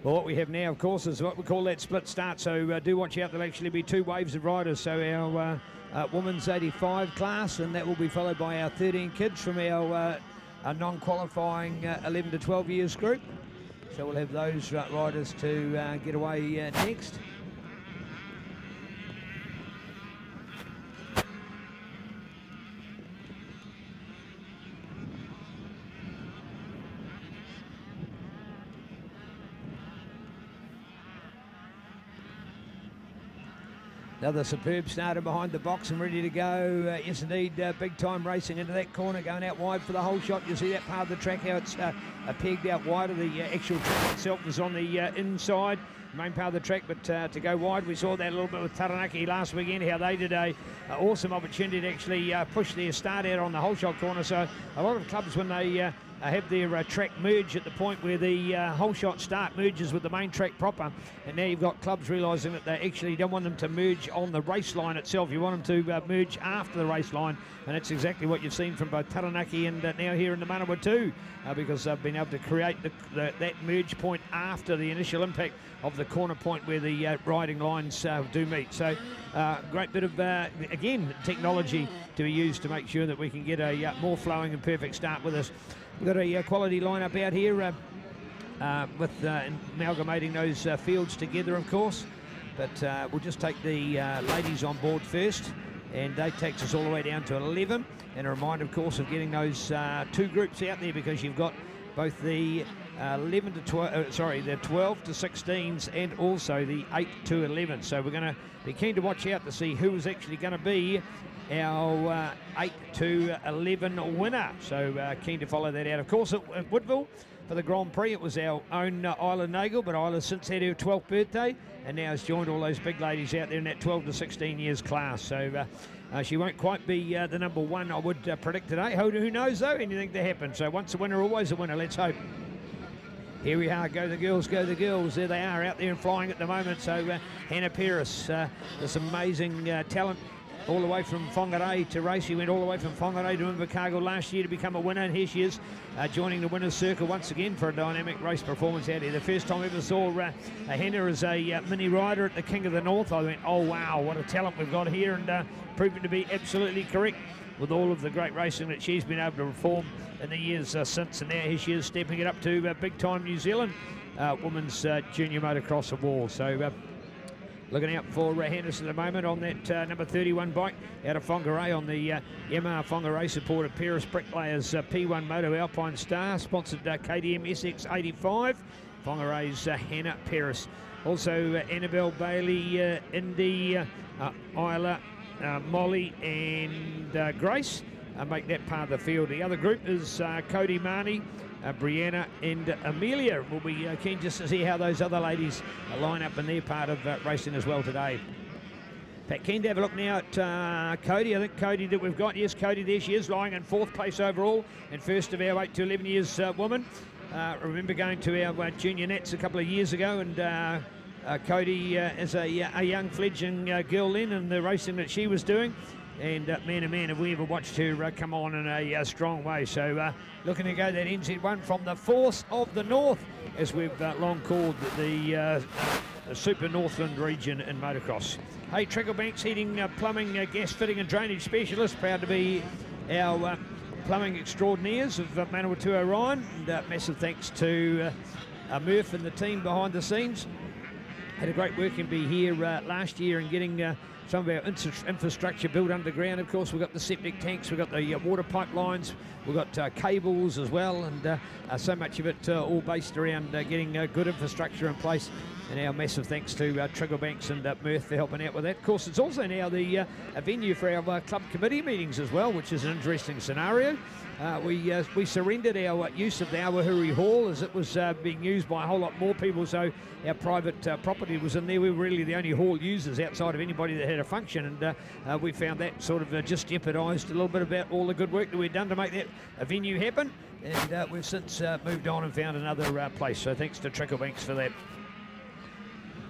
Well, what we have now, of course, is what we call that split start. So do watch out. There'll actually be two waves of riders. So our women's 85 class, and that will be followed by our 13 kids from our non-qualifying 11 to 12 years group. So we'll have those riders to get away next. Another superb starter behind the box and ready to go. Yes, indeed, big time racing into that corner, going out wide for the whole shot. You see that part of the track, how it's pegged out wider. The actual track itself is on the inside, main part of the track, but to go wide, we saw that a little bit with Taranaki last weekend, how they did a awesome opportunity to actually push their start out on the whole shot corner. So a lot of clubs, when they have their track merge at the point where the whole shot start merges with the main track proper, and now you've got clubs realising that they actually don't want them to merge on the race line itself. You want them to merge after the race line, and that's exactly what you've seen from both Taranaki and now here in the Manawa too, because they've been able to create that merge point after the initial impact of the corner point where the riding lines do meet. So great bit of, again, technology to be used to make sure that we can get a more flowing and perfect start with us. We've got a quality lineup out here with amalgamating those fields together, of course. But we'll just take the ladies on board first, and that takes us all the way down to 11. And a reminder, of course, of getting those two groups out there, because you've got both the 11 to 12, the 12 to 16s and also the 8 to 11. So we're going to be keen to watch out to see who is actually going to be our 8 to 11 winner. So keen to follow that out. Of course, at Woodville for the Grand Prix, it was our own Isla Nagel, but Isla's since had her 12th birthday and now has joined all those big ladies out there in that 12 to 16 years class. So she won't quite be the number one, I would predict today. Who knows though, anything to happen. So once a winner, always a winner, let's hope. Here we are, go the girls, go the girls. There they are out there and flying at the moment. So Hannah Peris, this amazing talent, all the way from Whangarei to race. She went all the way from Whangarei to Invercargill last year to become a winner, and here she is joining the winner's circle once again for a dynamic race performance out here. The first time I ever saw Hannah as a mini rider at the King of the North, I went, oh wow, what a talent we've got here, and proving to be absolutely correct with all of the great racing that she's been able to perform in the years since, and now here she is stepping it up to big time New Zealand Women's Junior Motocross Award. So looking out for Henderson at the moment on that number 31 bike out of Whangarei on the Yamaha Whangarei supported Paris Bricklayers P1 Moto Alpine Star, sponsored KTM SX85. Whangarei's Hannah Peris. Also Annabelle Bailey, Indy, Isla, Molly and Grace make that part of the field. The other group is Cody Marnie, Brianna and Amelia. We'll be keen just to see how those other ladies line up in their part of racing as well today. Pat, keen to have a look now at Cody. I think Cody that we've got, yes, Cody, there she is, lying in 4th place overall and first of our 8 to 11 years women. Remember going to our junior nats a couple of years ago, and Cody is a young fledgling girl then, and the racing that she was doing. And man, oh man, have we ever watched her come on in a strong way. So looking to go that NZ1 from the Force of the North, as we've long called the Super Northland region in motocross. Hey, Tricklebanks Heating, Plumbing, Gas Fitting and Drainage Specialist, proud to be our plumbing extraordinaires of Manawatu Orion. And massive thanks to Murph and the team behind the scenes. Had a great working bee here last year and getting some of our infrastructure built underground. Of course, we've got the septic tanks, we've got the water pipelines, we've got cables as well, and so much of it all based around getting good infrastructure in place. And our massive thanks to Trigglebanks and Murph for helping out with that. Of course, it's also now the venue for our club committee meetings as well, which is an interesting scenario. We surrendered our use of the Awahuri Hall as it was being used by a whole lot more people, so our private property was in there. We were really the only hall users outside of anybody that had a function, and we found that sort of just jeopardised a little bit about all the good work that we'd done to make that venue happen, and we've since moved on and found another place, so thanks to Tricklebanks for that.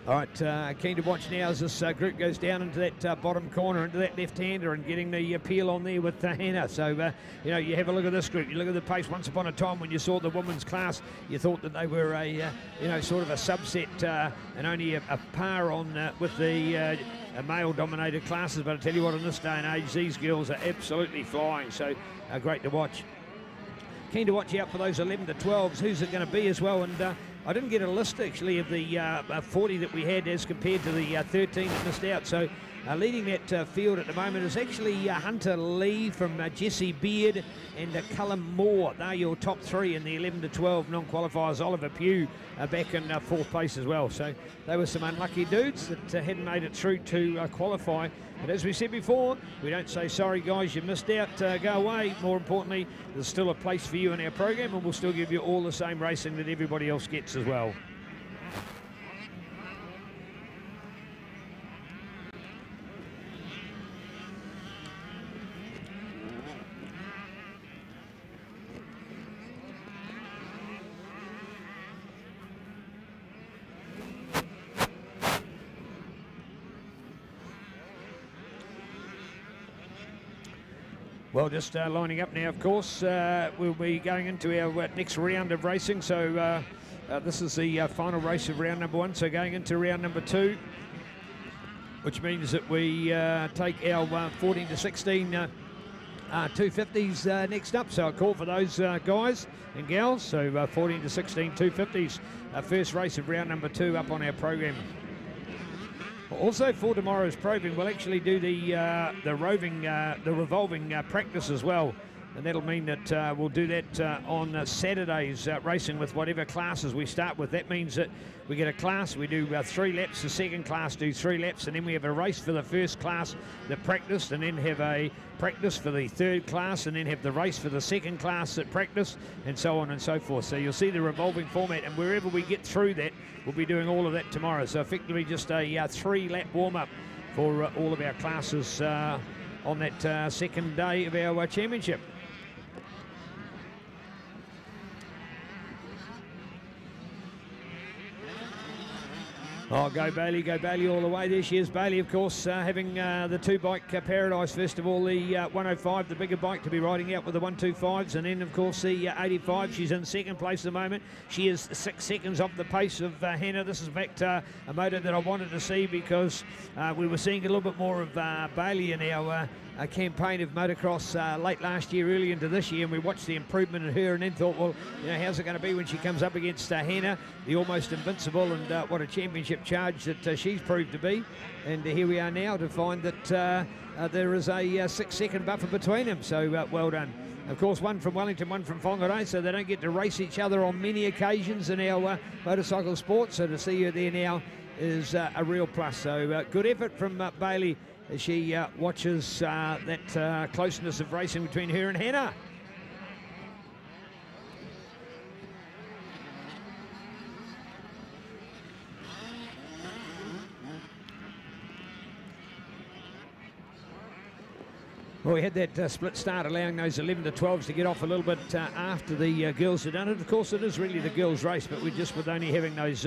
All right, keen to watch now as this group goes down into that bottom corner, into that left-hander, and getting the peel on there with Hannah. So, you know, you have a look at this group. You look at the pace. Once upon a time when you saw the women's class, you thought that they were a, you know, sort of a subset and only a par on with the male-dominated classes. But I tell you what, in this day and age, these girls are absolutely flying. So, great to watch. Keen to watch out for those 11 to 12s. Who's it going to be as well? And I didn't get a list actually of the 40 that we had as compared to the 13 that missed out. So leading that field at the moment is actually Hunter Lee from Jesse Beard and Cullen Moore. They're your top three in the 11 to 12 non-qualifiers. Oliver Pugh back in fourth place as well. So they were some unlucky dudes that hadn't made it through to qualify. But as we said before, we don't say, sorry guys, you missed out, go away. More importantly, there's still a place for you in our program, and we'll still give you all the same racing that everybody else gets as well. Well, just lining up now, of course. We'll be going into our next round of racing. So this is the final race of round number 1. So going into round number 2, which means that we take our 14 to 16 250s next up. So I call for those guys and gals. So 14 to 16 250s, first race of round number 2 up on our program. Also for tomorrow's probing, we'll actually do the revolving practice as well, and that'll mean that we'll do that on Saturdays, racing with whatever classes we start with. That means that we get a class, we do 3 laps, the second class do 3 laps, and then we have a race for the first class that practiced, and then have a practice for the third class, and then have the race for the second class that practiced, and so on and so forth. So you'll see the revolving format, and wherever we get through that, we'll be doing all of that tomorrow. So effectively just a 3-lap warm-up for all of our classes on that second day of our championship. Oh, go Bailey all the way. There she is, Bailey, of course, having the 2-bike paradise. First of all, the 105, the bigger bike, to be riding out with the 125s, and then, of course, the 85. She's in second place at the moment. She is 6 seconds off the pace of Hannah. This is back to a motor that I wanted to see, because we were seeing a little bit more of Bailey in our campaign of motocross late last year, early into this year, and we watched the improvement in her, and then thought, well, you know, how's it going to be when she comes up against Hannah, the almost invincible, and what a championship charge that she's proved to be. And here we are now to find that there is a 6-second buffer between them. So well done. Of course, one from Wellington, one from Whangarei, so they don't get to race each other on many occasions in our motorcycle sport. So to see her there now is a real plus. So good effort from Bailey as she watches that closeness of racing between her and Hannah. Well, we had that split start, allowing those 11 to 12s to get off a little bit after the girls had done it. Of course, it is really the girls' race, but we just, with only having those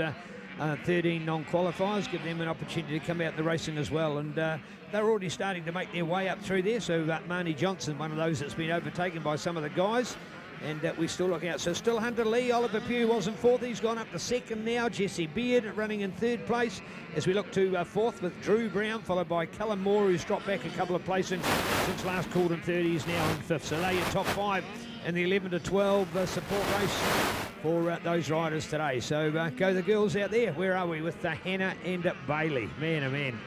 13 non-qualifiers, give them an opportunity to come out in the racing as well. And they're already starting to make their way up through there. So Marnie Johnson, one of those that's been overtaken by some of the guys. And we still look out. So still Hunter Lee. Oliver Pugh was in fourth. He's gone up to second now. Jesse Beard running in third place. As we look to fourth with Drew Brown, followed by Cullen Moore, who's dropped back a couple of places since last called in third. He's now in fifth. So they're your top 5 in the 11 to 12 support race for those riders today. So go the girls out there. Where are we with Hannah and Bailey? Man, oh man.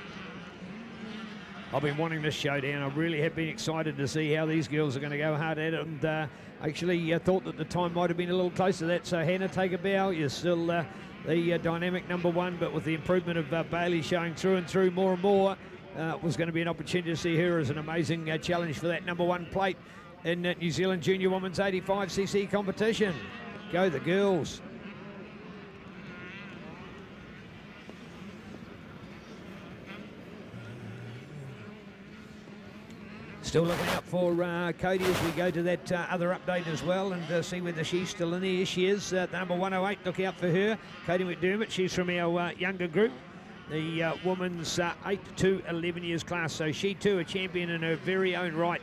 I've been wanting this showdown. I really have been excited to see how these girls are going to go hard at it, and actually thought that the time might have been a little close to that. So Hannah, take a bow. You're still the dynamic number 1, but with the improvement of Bailey showing through and through more and more, was going to be an opportunity to see her as an amazing challenge for that number 1 plate in New Zealand Junior Women's 85cc competition. Go the girls. Still looking out for Cody as we go to that other update as well, and see whether she's still in there. She is, the number 108, look out for her. Cody McDermott, she's from our younger group. the women's 8 to 11 years class. So she too a champion in her very own right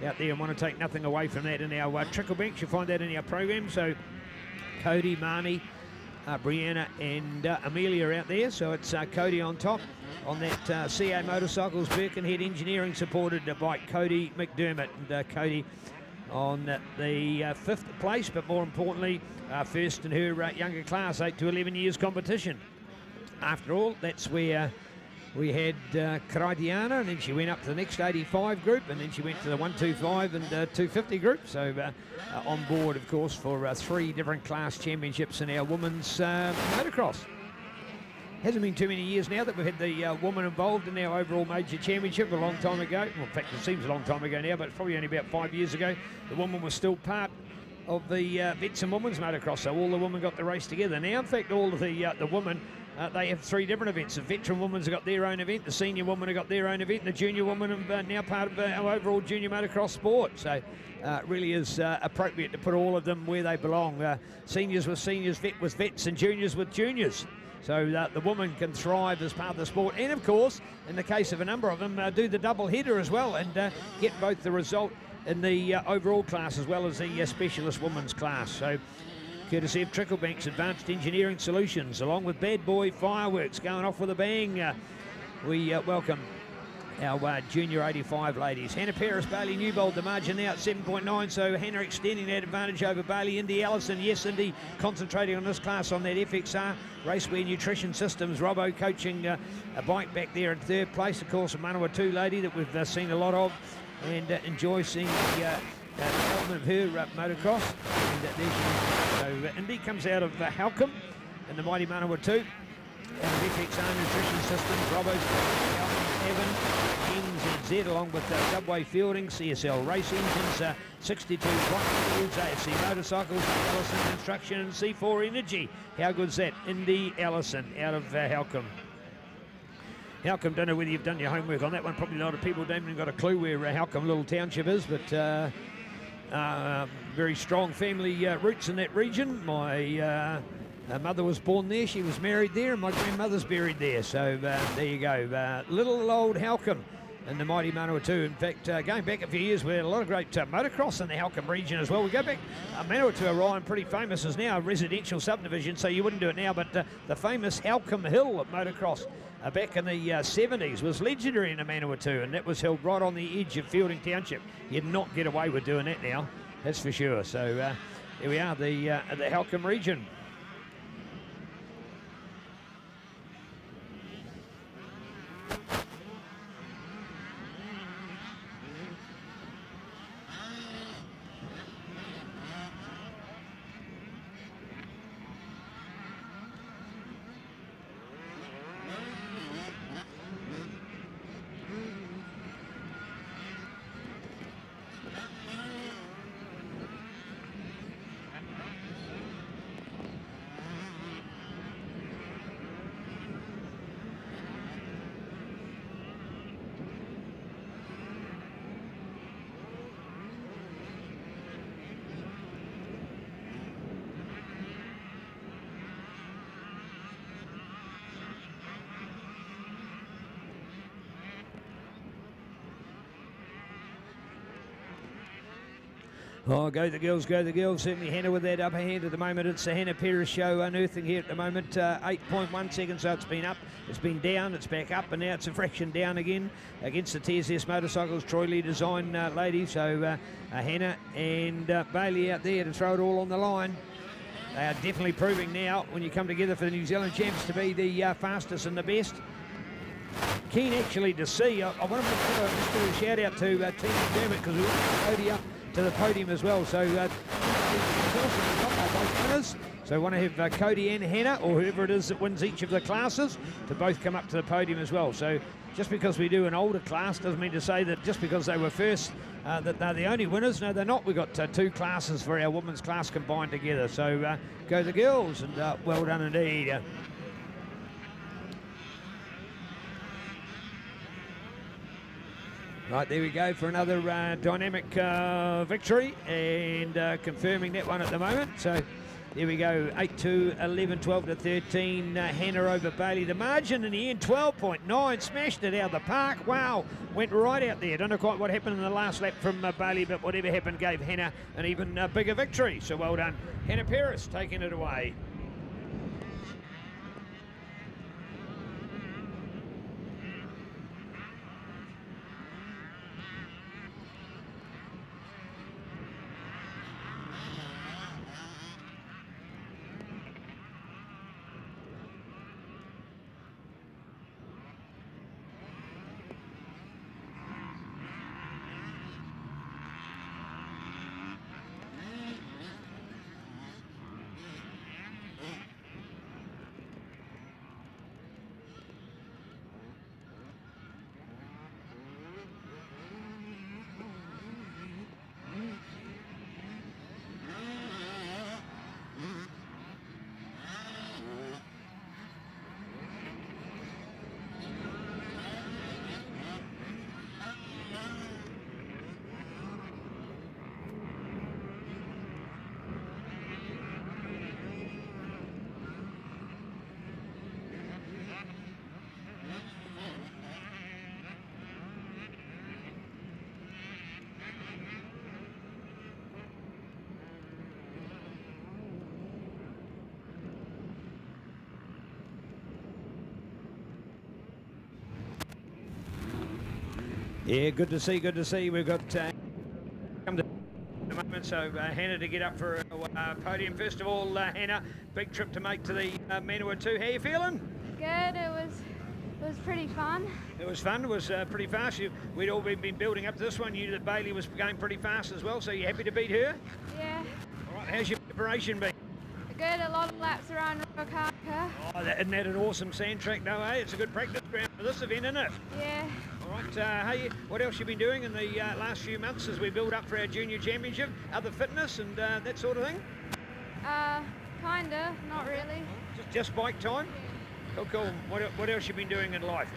out there, and want to take nothing away from that in our trickle banks. You'll find that in our program. So Cody, Marnie, Brianna and Amelia out there. So it's Cody on top on that CA Motorcycles Birkenhead Engineering, supported by Cody McDermott. And Cody on the 5th place, but more importantly, first in her younger class, 8 to 11 years competition. After all, that's where we had Karatiana, and then she went up to the next 85 group, and then she went to the 125 and 250 group. So on board, of course, for 3 different class championships in our women's motocross. Hasn't been too many years now that we've had the woman involved in our overall major championship. A long time ago. Well, in fact, it seems a long time ago now, but it's probably only about 5 years ago. The woman was still part of the Vets and Women's Motocross, so all the women got the race together. Now, in fact, all of the women, they have 3 different events. The veteran women's have got their own event, the senior women have got their own event, and the junior women are now part of our overall junior motocross sport. So it really is appropriate to put all of them where they belong. Seniors with seniors, vet with vets, and juniors with juniors. So the woman can thrive as part of the sport. And, of course, in the case of a number of them, do the double header as well and get both the result in the overall class as well as the specialist women's class. So courtesy of Tricklebank's Advanced Engineering Solutions, along with Bad Boy Fireworks going off with a bang, we welcome our Junior 85 ladies. Hannah Paris, Bailey Newbold, the margin now at 7.9, so Hannah extending that advantage over Bailey. Indy Allison, yes, Indy concentrating on this class on that FXR Raceway Nutrition Systems. Robbo coaching a bike back there in 3rd place. Of course, a Manawatu lady that we've seen a lot of and enjoy seeing the development of her motocross. And there so Indy comes out of Halcombe in the mighty Manawatu. And FXR Nutrition Systems, Robbo's Evan, NZZ, along with Subway Fielding, CSL Race Engines, 62 Fields, AFC Motorcycles, Allison Construction, and C4 Energy. How good's that? Indy Allison out of Halcombe. Halcombe, don't know whether you've done your homework on that one. Probably a lot of people don't even got a clue where Halcombe little township is, but very strong family roots in that region. My mother was born there, she was married there, and my grandmother's buried there. So there you go, little old Halcombe in the mighty Manawatu. In fact, going back a few years, we had a lot of great motocross in the Halcombe region as well. We go back, Manawatu, Orion, pretty famous, is now a residential subdivision, so you wouldn't do it now, but the famous Halcombe Hill motocross back in the 70s was legendary in the Manawatu, and that was held right on the edge of Fielding Township. You'd not get away with doing that now, that's for sure. So here we are, the Halcombe region. Oh, go the girls, go the girls. Certainly Hannah with that upper hand at the moment. It's the Hannah Paris show unearthing here at the moment. 8.1 seconds, so it's been up, it's been down, it's back up, and now it's a fraction down again against the TSS Motorcycles Troy Lee Design lady. So Hannah and Bailey out there to throw it all on the line. They are definitely proving now, when you come together for the New Zealand champs, to be the fastest and the best. Keen actually to see, I want to just give a shout out to Team McDermott, because we want Cody up to the podium as well. So both winners. So I want to have Cody and Hannah, or whoever it is that wins each of the classes, to both come up to the podium as well. So just because we do an older class doesn't mean to say that just because they were first that they're the only winners. No, they're not. We've got 2 classes for our women's class combined together. So go the girls, and well done indeed. Right, there we go for another dynamic victory, and confirming that one at the moment. So There we go, 8-2, 11, 12 to 13. Hannah over Bailey. The margin in the end, 12.9. Smashed it out of the park. Wow, went right out there. Don't know quite what happened in the last lap from Bailey, but whatever happened gave Hannah an even bigger victory. So well done. Hannah Paris taking it away. Yeah, good to see, good to see. We've got come to the moment, so Hannah to get up for a podium. First of all, Hannah, big trip to make to the Manua 2. How you feeling? Good, it was pretty fun. It was fun, it was pretty fast. We'd all been building up to this one. You knew that Bailey was going pretty fast as well, so you happy to beat her? Yeah. All right, how's your preparation been? Good, a lot of laps around Ruakaka. Oh, isn't that an awesome sand track, though, eh? It's a good practice ground for this event, isn't it? Yeah. All right, hey, what else you been doing in the last few months as we build up for our junior championship? Other fitness and that sort of thing? Kinda, not really. Just bike time? Cool, cool. What else you been doing in life?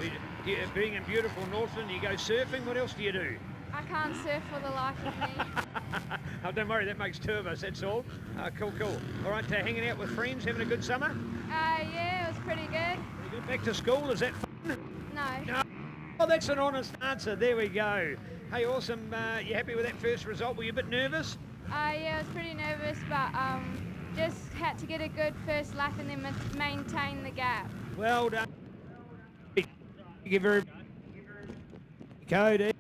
Being in beautiful Northland, you go surfing, what else do you do? I can't surf for the life of me. Oh, don't worry, that makes two of us, that's all. Cool, cool. All right, hanging out with friends, having a good summer? Yeah, it was pretty good. Pretty good. Back to school, is that fun? No. Oh, that's an honest answer. There we go. Hey, awesome. You happy with that first result? Were you a bit nervous? Yeah, I was pretty nervous, but just had to get a good first lap and then maintain the gap. Well done. Thank you very much. Cody.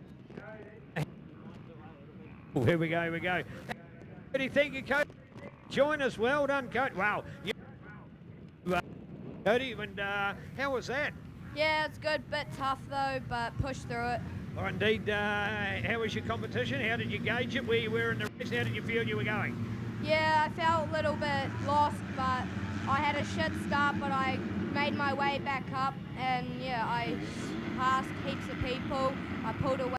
Oh, here we go, here we go. Cody, thank you, Cody. Join us. Well done, Cody. Wow. Cody, and how was that? Yeah, it's good. Bit tough though, but pushed through it. Oh, indeed. How was your competition? How did you gauge it? Where you were in the race? How did you feel you were going? Yeah, I felt a little bit lost, but I had a shit start, but I made my way back up, and yeah, I passed heaps of people. I pulled away.